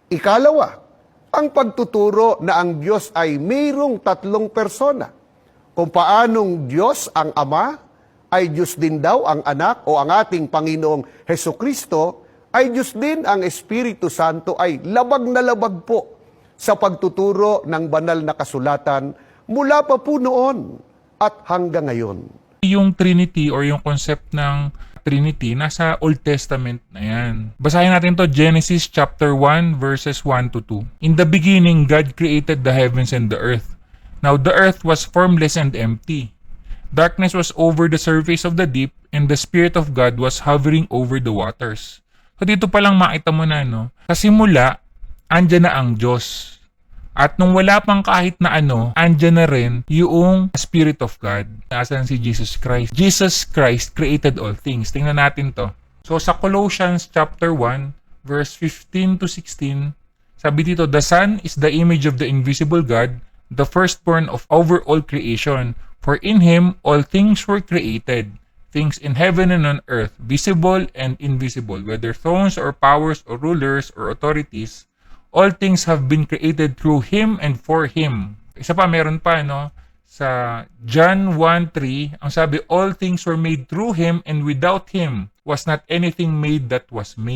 Ikalawa, ang pagtuturo na ang Diyos ay mayroong tatlong persona. Kung paanong Diyos ang Ama, ay Diyos din daw ang Anak o ang ating Panginoong Hesukristo, ay Diyos din ang Espiritu Santo, ay labag na labag po sa pagtuturo ng banal na kasulatan mula pa po noon at hanggang ngayon. Yung Trinity or yung concept ng Trinity, nasa Old Testament na yan. Basahin natin to, Genesis chapter 1, verses 1 to 2. In the beginning, God created the heavens and the earth. Now the earth was formless and empty. Darkness was over the surface of the deep, and the Spirit of God was hovering over the waters. So dito pa lang makita mo na, no? Sa simula, andyan na ang Diyos. At nung wala pang kahit na ano, andyan na rin yung Spirit of God. Asan si Jesus Christ? Jesus Christ created all things. Tingnan natin to. So sa Colossians chapter 1, verse 15 to 16, sabi dito, the Son is the image of the invisible God, the firstborn of over all creation. For in Him all things were created, things in heaven and on earth, visible and invisible, whether thrones or powers or rulers or authorities. All things have been created through Him and for Him. Isa pa, meron pa, no? Sa John 1:3, ang sabi, all things were made through Him, and without Him was not anything made that was made.